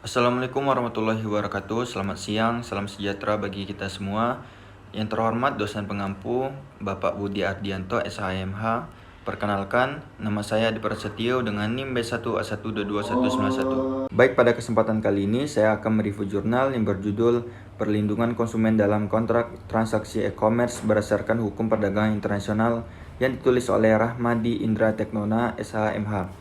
Assalamualaikum warahmatullahi wabarakatuh. Selamat siang, salam sejahtera bagi kita semua. Yang terhormat dosen pengampu Bapak Budi Ardianto SHMH. Perkenalkan, nama saya Adi Prasetyo dengan NIM B1A1222191. Baik, pada kesempatan kali ini saya akan mereview jurnal yang berjudul Perlindungan Konsumen dalam Kontrak Transaksi E-commerce berdasarkan Hukum Perdagangan Internasional yang ditulis oleh Rahmadi Indra Teknona SHMH.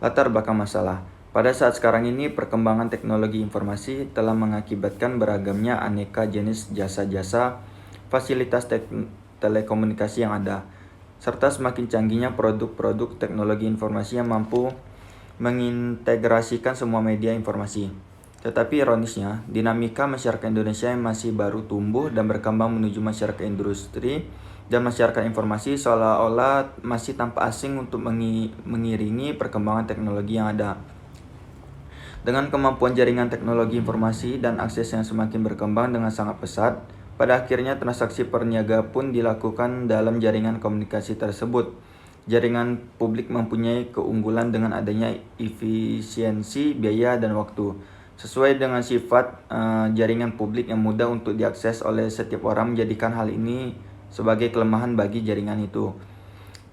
Latar belakang masalah. Pada saat sekarang ini, perkembangan teknologi informasi telah mengakibatkan beragamnya aneka jenis jasa-jasa fasilitas telekomunikasi yang ada, serta semakin canggihnya produk-produk teknologi informasi yang mampu mengintegrasikan semua media informasi. Tetapi ironisnya, dinamika masyarakat Indonesia yang masih baru tumbuh dan berkembang menuju masyarakat industri dan masyarakat informasi seolah-olah masih tampak asing untuk mengiringi perkembangan teknologi yang ada. Dengan kemampuan jaringan teknologi informasi dan akses yang semakin berkembang dengan sangat pesat, pada akhirnya transaksi perniaga pun dilakukan dalam jaringan komunikasi tersebut. Jaringan publik mempunyai keunggulan dengan adanya efisiensi, biaya, dan waktu. Sesuai dengan sifat jaringan publik yang mudah untuk diakses oleh setiap orang menjadikan hal ini sebagai kelemahan bagi jaringan itu.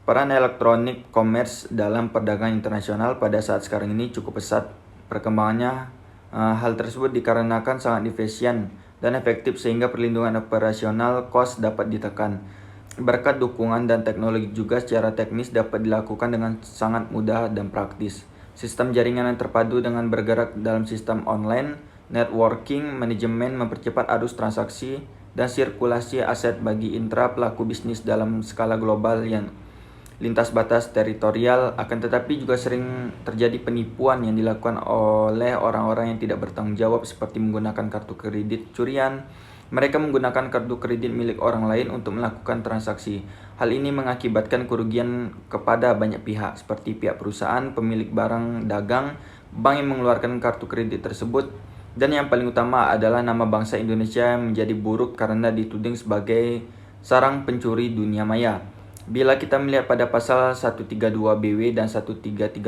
Peran elektronik commerce dalam perdagangan internasional pada saat sekarang ini cukup pesat. Perkembangannya hal tersebut dikarenakan sangat efisien dan efektif sehingga perlindungan operasional cost dapat ditekan. Berkat dukungan dan teknologi juga secara teknis dapat dilakukan dengan sangat mudah dan praktis. Sistem jaringan yang terpadu dengan bergerak dalam sistem online, networking, manajemen mempercepat arus transaksi dan sirkulasi aset bagi intra pelaku bisnis dalam skala global yang lintas batas teritorial. Akan tetapi juga sering terjadi penipuan yang dilakukan oleh orang-orang yang tidak bertanggung jawab seperti menggunakan kartu kredit curian. Mereka menggunakan kartu kredit milik orang lain untuk melakukan transaksi. Hal ini mengakibatkan kerugian kepada banyak pihak seperti pihak perusahaan, pemilik barang dagang, bank yang mengeluarkan kartu kredit tersebut, dan yang paling utama adalah nama bangsa Indonesia yang menjadi buruk karena dituding sebagai sarang pencuri dunia maya. Bila kita melihat pada pasal 132 BW dan 1338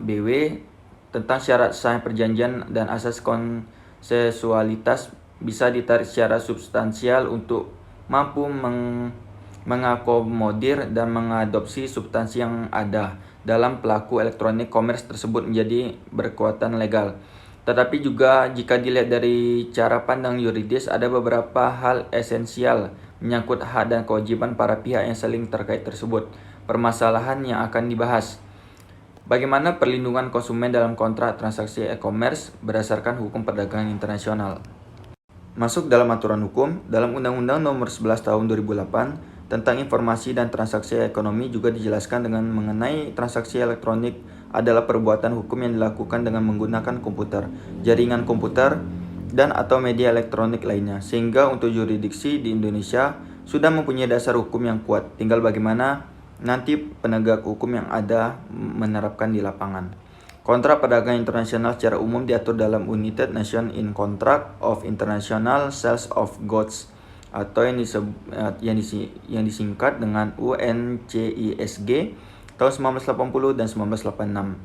BW tentang syarat sah perjanjian dan asas konsensualitas bisa ditarik secara substansial untuk mampu mengakomodir dan mengadopsi substansi yang ada dalam pelaku elektronik commerce tersebut menjadi berkekuatan legal. Tetapi juga jika dilihat dari cara pandang yuridis, ada beberapa hal esensial menyangkut hak dan kewajiban para pihak yang saling terkait tersebut. Permasalahan yang akan dibahas: bagaimana perlindungan konsumen dalam kontrak transaksi e-commerce berdasarkan hukum perdagangan internasional. Masuk dalam aturan hukum, dalam Undang-Undang Nomor 11 Tahun 2008 tentang informasi dan transaksi ekonomi juga dijelaskan dengan mengenai transaksi elektronik adalah perbuatan hukum yang dilakukan dengan menggunakan komputer, jaringan komputer, dan atau media elektronik lainnya, sehingga untuk yurisdiksi di Indonesia sudah mempunyai dasar hukum yang kuat. Tinggal bagaimana nanti penegak hukum yang ada menerapkan di lapangan. Kontrak perdagangan internasional secara umum diatur dalam United Nations in Contract of International Sales of Goods atau yang disingkat dengan UNCISG tahun 1980 dan 1986.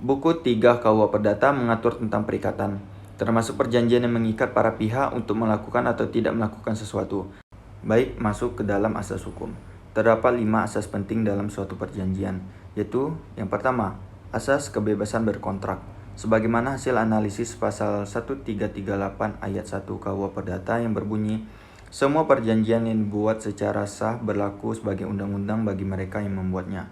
Buku 3 KUH Perdata mengatur tentang perikatan, termasuk perjanjian yang mengikat para pihak untuk melakukan atau tidak melakukan sesuatu. Baik, masuk ke dalam asas hukum. Terdapat 5 asas penting dalam suatu perjanjian, yaitu yang pertama, asas kebebasan berkontrak. Sebagaimana hasil analisis pasal 1338 ayat 1 KUH Perdata yang berbunyi, semua perjanjian yang dibuat secara sah berlaku sebagai undang-undang bagi mereka yang membuatnya.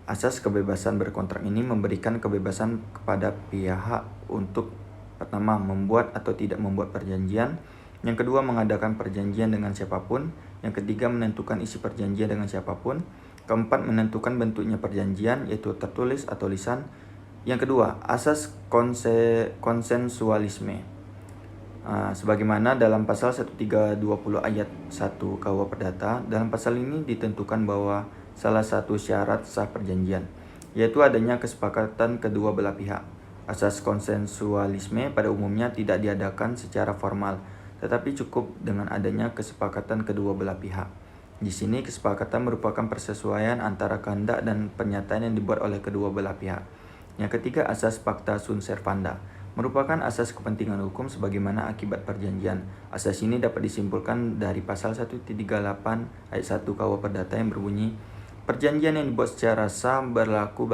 Asas kebebasan berkontrak ini memberikan kebebasan kepada pihak untuk pertama, membuat atau tidak membuat perjanjian. Yang kedua, mengadakan perjanjian dengan siapapun. Yang ketiga, menentukan isi perjanjian dengan siapapun. Keempat, menentukan bentuknya perjanjian, yaitu tertulis atau lisan. Yang kedua, asas konsensualisme. Sebagaimana dalam pasal 1320 ayat 1 KUH Perdata, dalam pasal ini ditentukan bahwa salah satu syarat sah perjanjian, yaitu adanya kesepakatan kedua belah pihak. Asas konsensualisme pada umumnya tidak diadakan secara formal, tetapi cukup dengan adanya kesepakatan kedua belah pihak. Di sini kesepakatan merupakan persesuaian antara kehendak dan pernyataan yang dibuat oleh kedua belah pihak. Yang ketiga, asas pacta sunt servanda merupakan asas kepentingan hukum sebagaimana akibat perjanjian. Asas ini dapat disimpulkan dari pasal 138 ayat 1 KUH Perdata yang berbunyi, perjanjian yang dibuat secara sah berlaku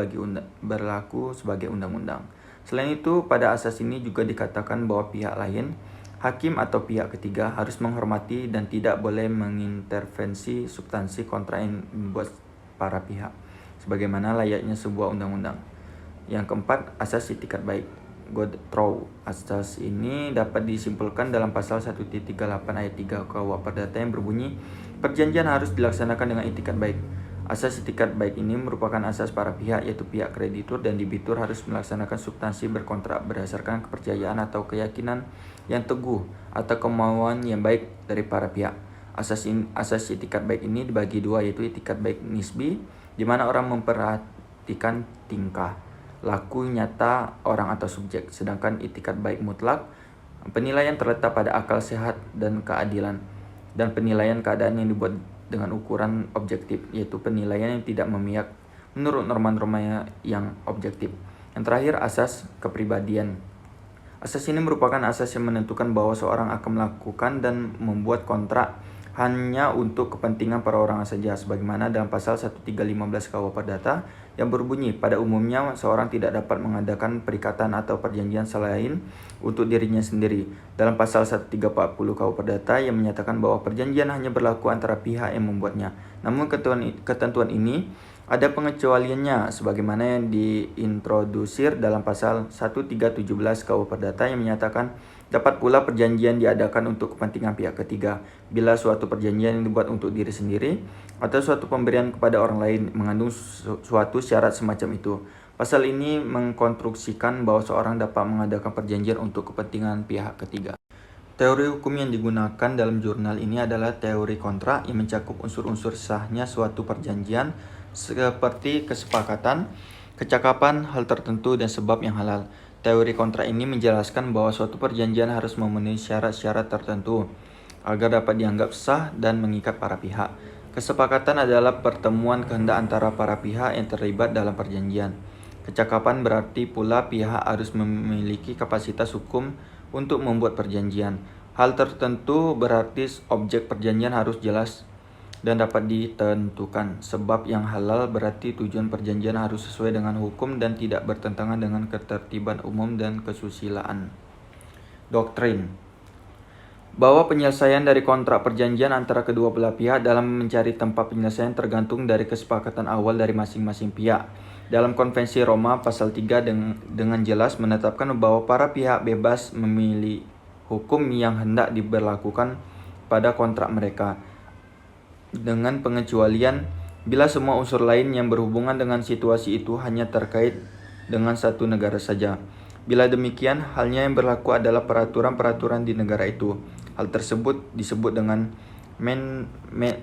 sebagai undang-undang. Selain itu, pada asas ini juga dikatakan bahwa pihak lain, hakim atau pihak ketiga, harus menghormati dan tidak boleh mengintervensi substansi kontrak yang dibuat para pihak, sebagaimana layaknya sebuah undang-undang. Yang keempat, asas itikat baik. Godtrow. Asas ini dapat disimpulkan dalam pasal 138 ayat 3 KUH Perdata yang berbunyi, perjanjian harus dilaksanakan dengan itikat baik. Asas itikat baik ini merupakan asas para pihak, yaitu pihak kreditur dan debitur harus melaksanakan substansi berkontrak berdasarkan kepercayaan atau keyakinan yang teguh atau kemauan yang baik dari para pihak. Asas itikat baik ini dibagi dua, yaitu itikat baik nisbi, di mana orang memperhatikan tingkah laku nyata orang atau subjek, sedangkan itikat baik mutlak, penilaian terletak pada akal sehat dan keadilan, dan penilaian keadaan yang dibuat dengan ukuran objektif, yaitu penilaian yang tidak memihak menurut norma-norma yang objektif. Yang terakhir, asas kepribadian. Asas ini merupakan asas yang menentukan bahwa seorang akan melakukan dan membuat kontrak hanya untuk kepentingan para orang saja, sebagaimana dalam pasal 1315 KUH Perdata yang berbunyi, pada umumnya seorang tidak dapat mengadakan perikatan atau perjanjian selain untuk dirinya sendiri. Dalam pasal 1340 KUH Perdata yang menyatakan bahwa perjanjian hanya berlaku antara pihak yang membuatnya. Namun ketentuan ini ada pengecualiannya, sebagaimana yang diintrodusir dalam pasal 1317 KUH Perdata yang menyatakan dapat pula perjanjian diadakan untuk kepentingan pihak ketiga bila suatu perjanjian yang dibuat untuk diri sendiri atau suatu pemberian kepada orang lain mengandung suatu syarat semacam itu. Pasal ini mengkonstruksikan bahwa seorang dapat mengadakan perjanjian untuk kepentingan pihak ketiga. Teori hukum yang digunakan dalam jurnal ini adalah teori kontrak yang mencakup unsur-unsur sahnya suatu perjanjian seperti kesepakatan, kecakapan, hal tertentu, dan sebab yang halal. Teori kontrak ini menjelaskan bahwa suatu perjanjian harus memenuhi syarat-syarat tertentu agar dapat dianggap sah dan mengikat para pihak. Kesepakatan adalah pertemuan kehendak antara para pihak yang terlibat dalam perjanjian. Kecakapan berarti pula pihak harus memiliki kapasitas hukum untuk membuat perjanjian. Hal tertentu berarti objek perjanjian harus jelas dan dapat ditentukan. Sebab yang halal berarti tujuan perjanjian harus sesuai dengan hukum dan tidak bertentangan dengan ketertiban umum dan kesusilaan. Doktrin bahwa penyelesaian dari kontrak perjanjian antara kedua belah pihak dalam mencari tempat penyelesaian tergantung dari kesepakatan awal dari masing-masing pihak. Dalam Konvensi Roma pasal 3 dengan jelas menetapkan bahwa para pihak bebas memilih hukum yang hendak diberlakukan pada kontrak mereka, dengan pengecualian bila semua unsur lain yang berhubungan dengan situasi itu hanya terkait dengan satu negara saja. Bila demikian, halnya yang berlaku adalah peraturan-peraturan di negara itu. Hal tersebut disebut dengan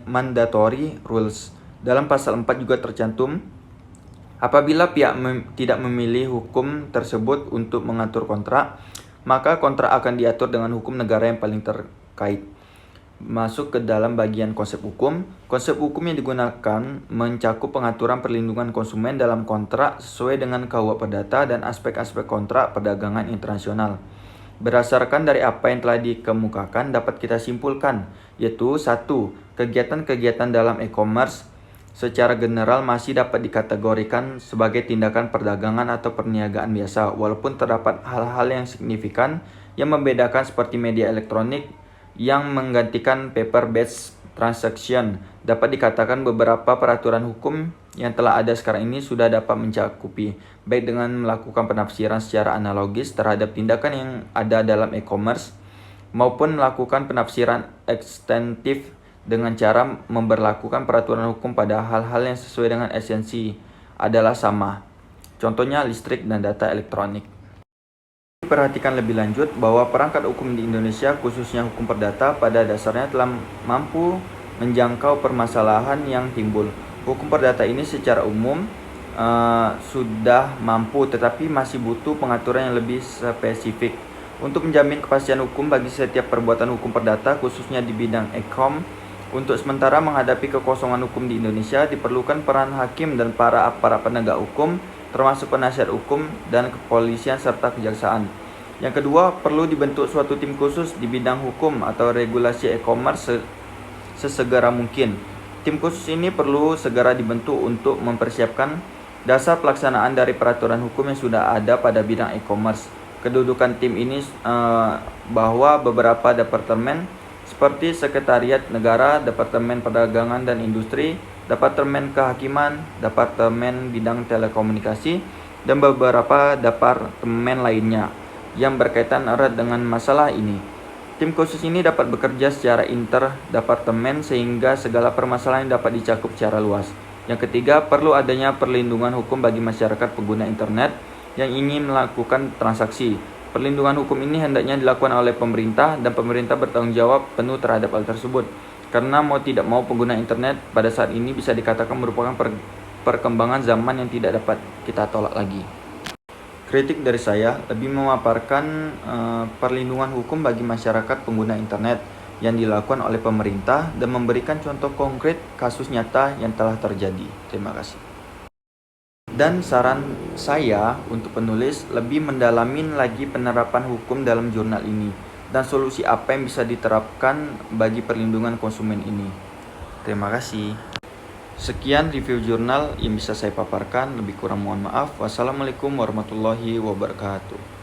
mandatory rules. Dalam pasal 4 juga tercantum, apabila pihak tidak memilih hukum tersebut untuk mengatur kontrak, maka kontrak akan diatur dengan hukum negara yang paling terkait. Masuk ke dalam bagian konsep hukum. Konsep hukum yang digunakan mencakup pengaturan perlindungan konsumen dalam kontrak sesuai dengan KUH Perdata dan aspek-aspek kontrak perdagangan internasional. Berdasarkan dari apa yang telah dikemukakan dapat kita simpulkan, yaitu 1. Kegiatan-kegiatan dalam e-commerce secara general masih dapat dikategorikan sebagai tindakan perdagangan atau perniagaan biasa, walaupun terdapat hal-hal yang signifikan yang membedakan seperti media elektronik yang menggantikan paper-based transaction. Dapat dikatakan beberapa peraturan hukum yang telah ada sekarang ini sudah dapat mencakupi, baik dengan melakukan penafsiran secara analogis terhadap tindakan yang ada dalam e-commerce, maupun melakukan penafsiran ekstensif dengan cara memberlakukan peraturan hukum pada hal-hal yang sesuai dengan esensi adalah sama. Contohnya listrik dan data elektronik. Perhatikan lebih lanjut bahwa perangkat hukum di Indonesia, khususnya hukum perdata, pada dasarnya telah mampu menjangkau permasalahan yang timbul. Hukum perdata ini secara umum sudah mampu, tetapi masih butuh pengaturan yang lebih spesifik. Untuk menjamin kepastian hukum bagi setiap perbuatan hukum perdata, khususnya di bidang e-com, untuk sementara menghadapi kekosongan hukum di Indonesia, diperlukan peran hakim dan para aparat penegak hukum termasuk penasihat hukum dan kepolisian serta kejaksaan. Yang kedua, perlu dibentuk suatu tim khusus di bidang hukum atau regulasi e-commerce sesegera mungkin. Tim khusus ini perlu segera dibentuk untuk mempersiapkan dasar pelaksanaan dari peraturan hukum yang sudah ada pada bidang e-commerce. Kedudukan tim ini bahwa beberapa departemen seperti Sekretariat Negara, Departemen Perdagangan dan Industri, Departemen Kehakiman, Departemen Bidang Telekomunikasi, dan beberapa departemen lainnya yang berkaitan erat dengan masalah ini. Tim khusus ini dapat bekerja secara inter-departemen sehingga segala permasalahan dapat dicakup secara luas. Yang ketiga, perlu adanya perlindungan hukum bagi masyarakat pengguna internet yang ingin melakukan transaksi. Perlindungan hukum ini hendaknya dilakukan oleh pemerintah dan pemerintah bertanggung jawab penuh terhadap hal tersebut. Karena mau tidak mau pengguna internet pada saat ini bisa dikatakan merupakan perkembangan zaman yang tidak dapat kita tolak lagi. Kritik dari saya lebih memaparkan perlindungan hukum bagi masyarakat pengguna internet yang dilakukan oleh pemerintah dan memberikan contoh konkret kasus nyata yang telah terjadi. Terima kasih. Dan saran saya untuk penulis lebih mendalamin lagi penerapan hukum dalam jurnal ini dan solusi apa yang bisa diterapkan bagi perlindungan konsumen ini. Terima kasih. Sekian review jurnal yang bisa saya paparkan, lebih kurang mohon maaf. Wassalamualaikum warahmatullahi wabarakatuh.